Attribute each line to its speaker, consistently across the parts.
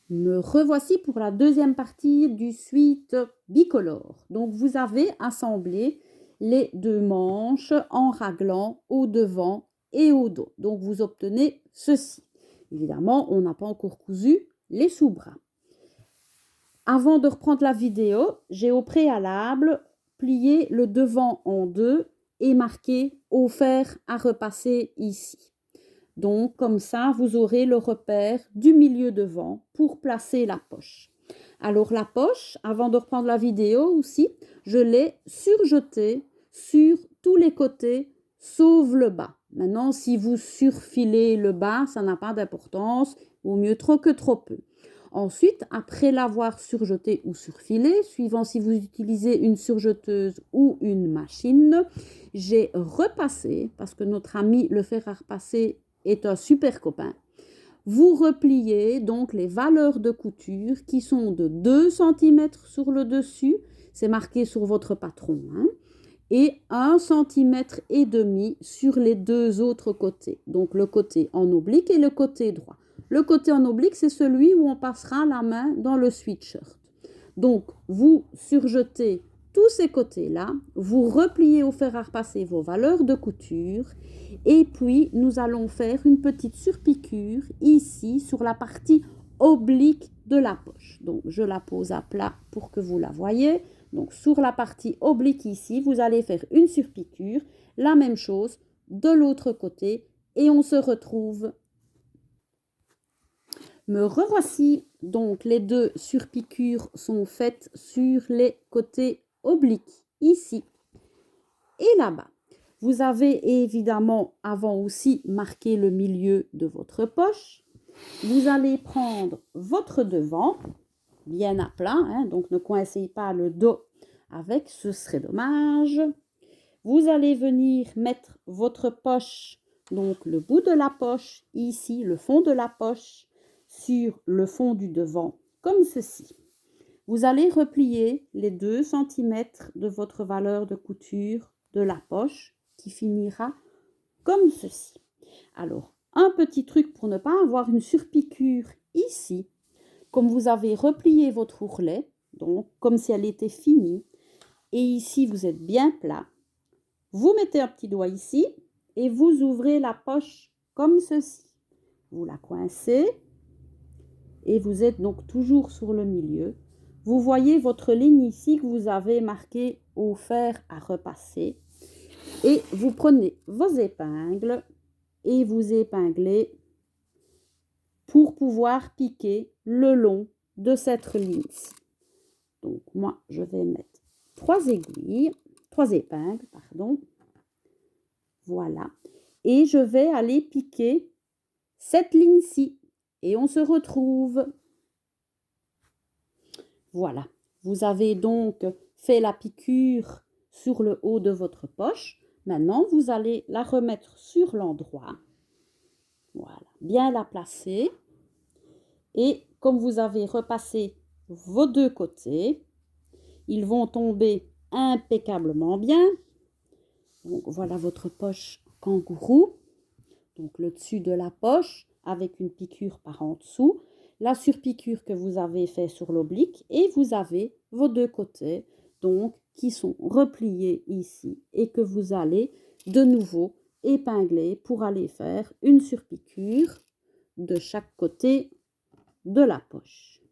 Speaker 1: Me revoici pour la deuxième partie du suite bicolore. Donc vous avez assemblé les deux manches en raglant au devant et au dos. Donc vous obtenez ceci. Évidemment, on n'a pas encore cousu les sous-bras. Avant de reprendre la vidéo, j'ai au préalable plié le devant en deux et marqué au fer à repasser ici. Donc, comme ça, vous aurez le repère du milieu devant pour placer la poche. Alors, la poche, avant de reprendre la vidéo aussi, je l'ai surjetée sur tous les côtés, sauf le bas. Maintenant, si vous surfilez le bas, ça n'a pas d'importance, au mieux trop que trop peu. Ensuite, après l'avoir surjeté ou surfilé, suivant si vous utilisez une surjeteuse ou une machine, j'ai repassé, parce que notre ami le fer à repasser est un super copain. Vous repliez donc les valeurs de couture qui sont de 2 cm sur le dessus, c'est marqué sur votre patron, hein, et 1,5 cm sur les deux autres côtés, donc le côté en oblique et le côté droit. Le côté en oblique, c'est celui où on passera la main dans le sweatshirt. Donc, vous surjetez tous ces côtés-là, vous repliez au fer à repasser vos valeurs de couture et puis nous allons faire une petite surpiqûre ici sur la partie oblique de la poche. Donc, je la pose à plat pour que vous la voyez. Donc, sur la partie oblique ici, vous allez faire une surpiqûre, la même chose de l'autre côté et on se retrouve. Me revoici. Donc, les deux surpiqûres sont faites sur les côtés obliques, ici et là-bas. Vous avez évidemment avant aussi marqué le milieu de votre poche. Vous allez prendre votre devant, bien à plat, hein, donc ne coincez pas le dos avec, ce serait dommage. Vous allez venir mettre votre poche, donc le bout de la poche, ici, le fond de la poche, sur le fond du devant, comme ceci. Vous allez replier les 2 cm de votre valeur de couture de la poche qui finira comme ceci. Alors, un petit truc pour ne pas avoir une surpiqûre ici, comme vous avez replié votre ourlet, donc comme si elle était finie, et ici vous êtes bien plat, vous mettez un petit doigt ici et vous ouvrez la poche comme ceci. Vous la coincez et vous êtes donc toujours sur le milieu. Vous voyez votre ligne ici que vous avez marquée au fer à repasser. Et vous prenez vos épingles et vous épinglez pour pouvoir piquer le long de cette ligne-ci. Donc moi, je vais mettre 3 épingles, pardon. Voilà. Et je vais aller piquer cette ligne-ci. Et on se retrouve. Voilà. Vous avez donc fait la piqûre sur le haut de votre poche. Maintenant, vous allez la remettre sur l'endroit. Voilà. Bien la placer. Et comme vous avez repassé vos deux côtés, ils vont tomber impeccablement bien. Donc voilà votre poche kangourou. Donc le dessus de la poche avec une piqûre par en dessous, la surpiqûre que vous avez fait sur l'oblique et vous avez vos deux côtés donc qui sont repliés ici et que vous allez de nouveau épingler pour aller faire une surpiqûre de chaque côté de la poche.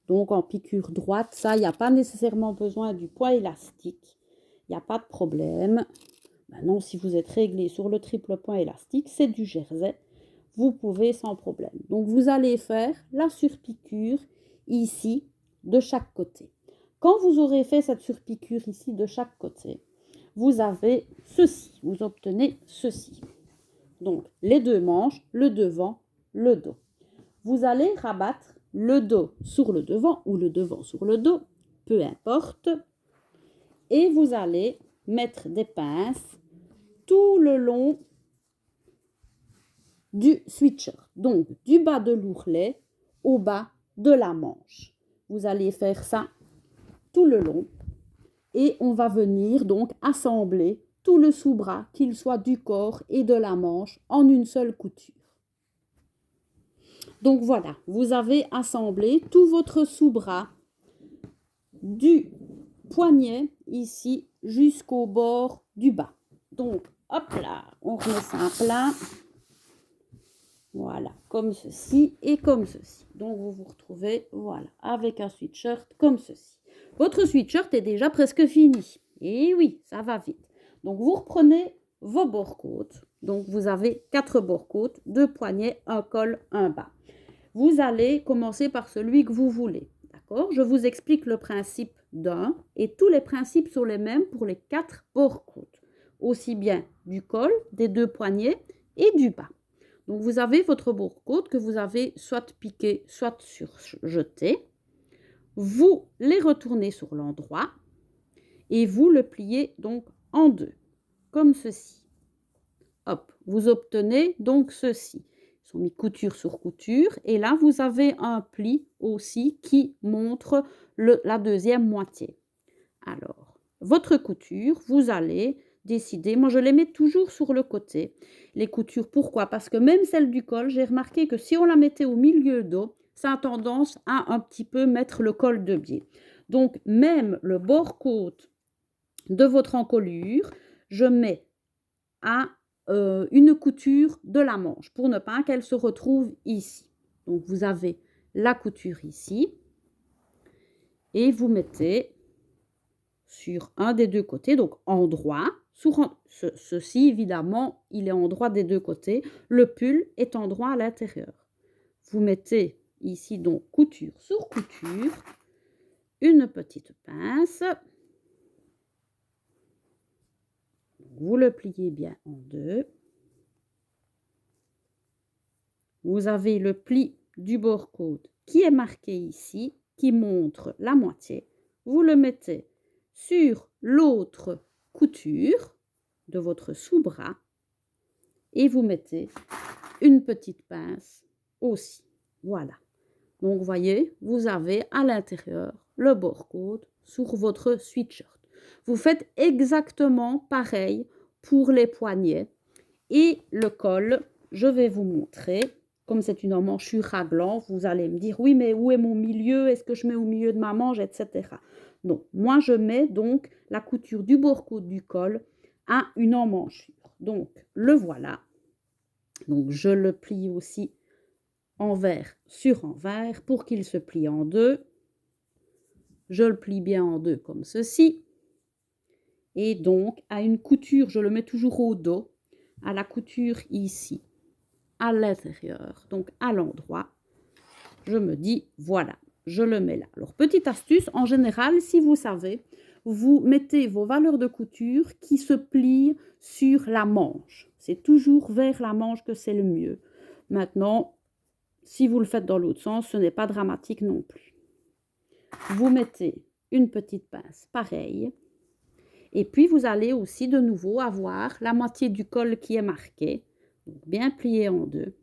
Speaker 1: Donc en piqûre droite, ça, il n'y a pas nécessairement besoin du point élastique. Il n'y a pas de problème. Maintenant, si vous êtes réglé sur le triple point élastique, c'est du jersey. Vous pouvez sans problème. Donc, vous allez faire la surpiqûre ici de chaque côté. Quand vous aurez fait cette surpiqûre ici de chaque côté, vous avez ceci. Vous obtenez ceci. Donc, les deux manches, le devant, le dos. Vous allez rabattre le dos sur le devant ou le devant sur le dos, peu importe. Et vous allez mettre des pinces tout le long du sweatshirt. Donc, du bas de l'ourlet au bas de la manche. Vous allez faire ça tout le long. Et on va venir donc assembler tout le sous-bras, qu'il soit du corps et de la manche, en une seule couture. Donc voilà, vous avez assemblé tout votre sous-bras du poignet ici jusqu'au bord du bas. Donc hop là, on remet ça à plat. Voilà, comme ceci et comme ceci. Donc vous vous retrouvez, voilà, avec un sweatshirt comme ceci. Votre sweatshirt est déjà presque fini. Et oui, ça va vite. Donc vous reprenez vos bords-côtes. Donc vous avez 4 bords-côtes, 2 poignets, un col, un bas. Vous allez commencer par celui que vous voulez. D'accord? Je vous explique le principe d'un et tous les principes sont les mêmes pour les 4 bords-côtes. Aussi bien du col, des 2 poignets et du bas. Donc vous avez votre bourre-côte que vous avez soit piqué, soit surjeté. Vous les retournez sur l'endroit et vous le pliez donc en deux, comme ceci. Hop, vous obtenez donc ceci. Ils sont mis couture sur couture et là vous avez un pli aussi qui montre la deuxième moitié. Alors, votre couture, vous allez décider, moi je les mets toujours sur le côté, les coutures. Pourquoi? Parce que même celle du col, j'ai remarqué que si on la mettait au milieu dos, ça a tendance à un petit peu mettre le col de biais. Donc même le bord-côte de votre encolure, je mets à une couture de la manche pour ne pas qu'elle se retrouve ici. Donc vous avez la couture ici et vous mettez sur un des deux côtés, donc en droit. Ceci, évidemment, il est en droit des deux côtés. Le pull est en droit à l'intérieur. Vous mettez ici donc couture sur couture, une petite pince. Vous le pliez bien en deux. Vous avez le pli du bord-côte qui est marqué ici, qui montre la moitié. Vous le mettez sur l'autre couture de votre sous-bras et vous mettez une petite pince aussi. Voilà. Donc, vous voyez, vous avez à l'intérieur le bord-côte sur votre sweatshirt. Vous faites exactement pareil pour les poignets et le col. Je vais vous montrer. Comme c'est une emmanchure raglan, vous allez me dire, oui, mais où est mon milieu? Est-ce que je mets au milieu de ma manche, etc. Non, moi, je mets donc la couture du bord-côte du col à une emmanchure. Donc, le voilà. Donc, je le plie aussi envers sur envers pour qu'il se plie en deux. Je le plie bien en deux comme ceci. Et donc, à une couture, je le mets toujours au dos, à la couture ici, à l'intérieur, donc à l'endroit. Je me dis, voilà, je le mets là. Alors, petite astuce, en général, si vous savez, vous mettez vos valeurs de couture qui se plient sur la manche. C'est toujours vers la manche que c'est le mieux. Maintenant, si vous le faites dans l'autre sens, ce n'est pas dramatique non plus. Vous mettez une petite pince pareille. Et puis, vous allez aussi de nouveau avoir la moitié du col qui est marquée, donc bien plié en deux.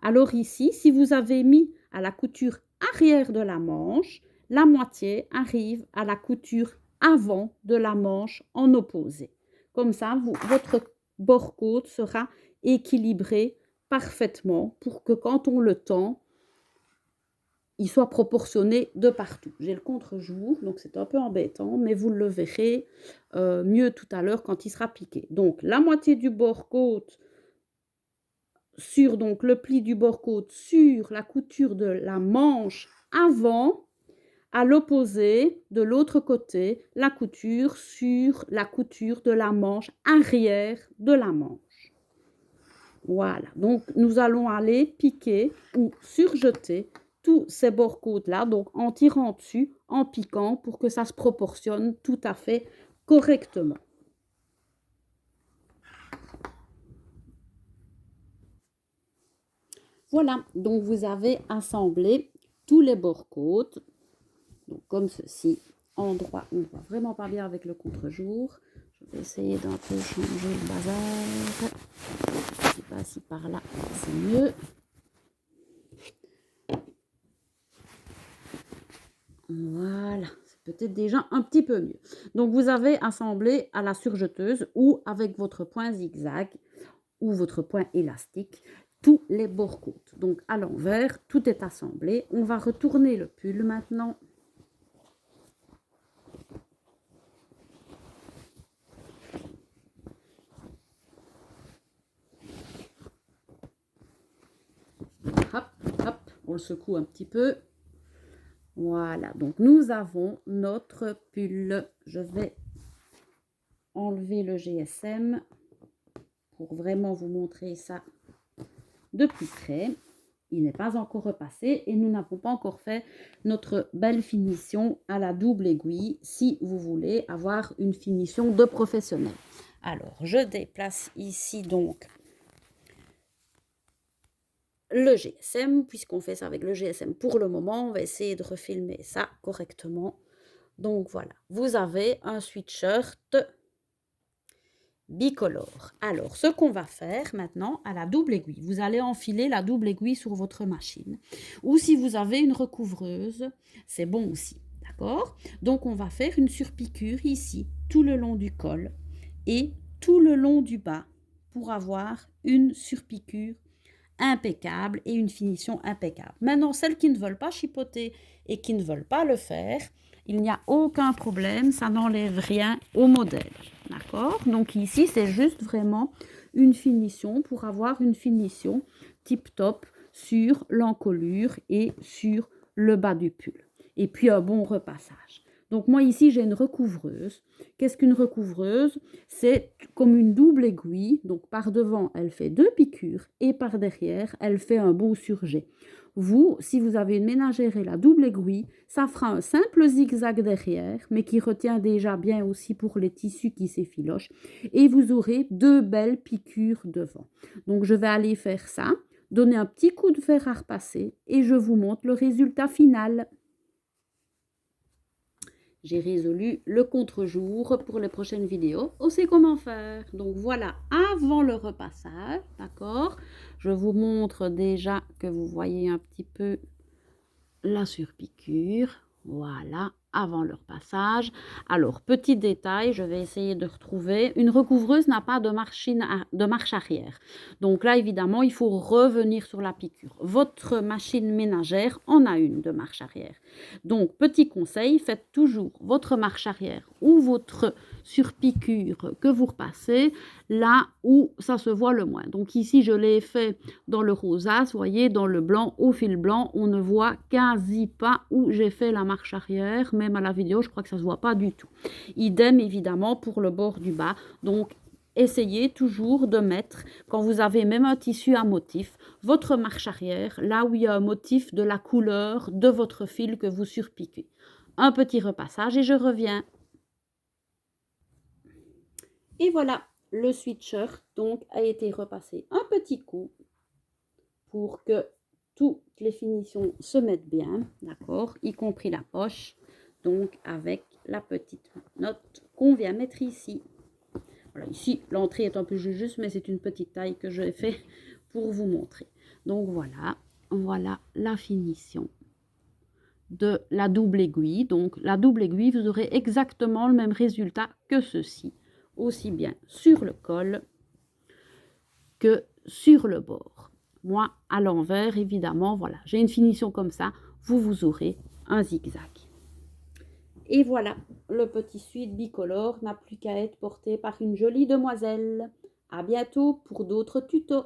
Speaker 1: Alors ici, si vous avez mis à la couture arrière de la manche, la moitié arrive à la couture avant de la manche en opposé. Comme ça, votre bord-côte sera équilibré parfaitement pour que quand on le tend, il soit proportionné de partout. J'ai le contre-jour, donc c'est un peu embêtant, mais vous le verrez mieux tout à l'heure quand il sera piqué. Donc, la moitié du bord-côte sur donc, le pli du bord-côte sur la couture de la manche avant, à l'opposé, de l'autre côté, la couture sur la couture de la manche arrière de la manche. Voilà, donc nous allons aller piquer ou surjeter tous ces bords-côtes-là, donc en tirant dessus, en piquant pour que ça se proportionne tout à fait correctement. Voilà, donc vous avez assemblé tous les bords-côtes, donc comme ceci, en droit. On ne voit vraiment pas bien avec le contre-jour. Je vais essayer d'un peu changer le bazar. Je ne sais pas si par là c'est mieux. Voilà, c'est peut-être déjà un petit peu mieux. Donc, vous avez assemblé à la surjeteuse ou avec votre point zigzag ou votre point élastique tous les bords-côtes. Donc à l'envers, tout est assemblé. On va retourner le pull maintenant. Hop, hop, on le secoue un petit peu. Voilà, donc nous avons notre pull. Je vais enlever le GSM pour vraiment vous montrer ça de plus près. Il n'est pas encore repassé et nous n'avons pas encore fait notre belle finition à la double aiguille si vous voulez avoir une finition de professionnel. Alors, je déplace ici donc le GSM, puisqu'on fait ça avec le GSM pour le moment. On va essayer de refilmer ça correctement. Donc voilà, vous avez un sweatshirt bicolore. Alors, ce qu'on va faire maintenant à la double aiguille, vous allez enfiler la double aiguille sur votre machine. Ou si vous avez une recouvreuse, c'est bon aussi, d'accord? Donc, on va faire une surpiqûre ici, tout le long du col et tout le long du bas pour avoir une surpiqûre impeccable et une finition impeccable. Maintenant, celles qui ne veulent pas chipoter et qui ne veulent pas le faire, il n'y a aucun problème, ça n'enlève rien au modèle. D'accord? Donc ici, c'est juste vraiment une finition pour avoir une finition tip-top sur l'encolure et sur le bas du pull. Et puis un bon repassage. Donc moi ici, j'ai une recouvreuse. Qu'est-ce qu'une recouvreuse? C'est comme une double aiguille. Donc par devant, elle fait 2 piqûres et par derrière, elle fait un beau surjet. Vous, si vous avez une ménagère et la double aiguille, ça fera un simple zigzag derrière, mais qui retient déjà bien aussi pour les tissus qui s'effilochent. Et vous aurez 2 belles piqûres devant. Donc je vais aller faire ça, donner un petit coup de fer à repasser et je vous montre le résultat final. J'ai résolu le contre-jour pour les prochaines vidéos. On sait comment faire. Donc voilà, avant le repassage, d'accord? Je vous montre déjà que vous voyez un petit peu la surpiqûre. Voilà, avant le repassage. Alors, petit détail, je vais essayer de retrouver. Une recouvreuse n'a pas de marche arrière. Donc là, évidemment, il faut revenir sur la piqûre. Votre machine ménagère en a une de marche arrière. Donc, petit conseil, faites toujours votre marche arrière ou votre surpiqûre que vous repassez là où ça se voit le moins. Donc ici, je l'ai fait dans le rosace, vous voyez, dans le blanc, au fil blanc, on ne voit quasi pas où j'ai fait la marche arrière. Même à la vidéo, je crois que ça ne se voit pas du tout. Idem, évidemment, pour le bord du bas. Donc, essayez toujours de mettre, quand vous avez même un tissu à motif, votre marche arrière, là où il y a un motif de la couleur de votre fil que vous surpiquez. Un petit repassage et je reviens. Et voilà, le sweatshirt donc a été repassé un petit coup pour que toutes les finitions se mettent bien, d'accord, y compris la poche, donc avec la petite note qu'on vient mettre ici. Voilà, ici, l'entrée est un peu juste, mais c'est une petite taille que j'ai fait pour vous montrer. Donc voilà, voilà la finition de la double aiguille. Donc la double aiguille, vous aurez exactement le même résultat que ceci, aussi bien sur le col que sur le bord. Moi, à l'envers, évidemment, voilà, j'ai une finition comme ça, vous aurez un zigzag. Et voilà, le petit sweat bicolore n'a plus qu'à être porté par une jolie demoiselle. À bientôt pour d'autres tutos.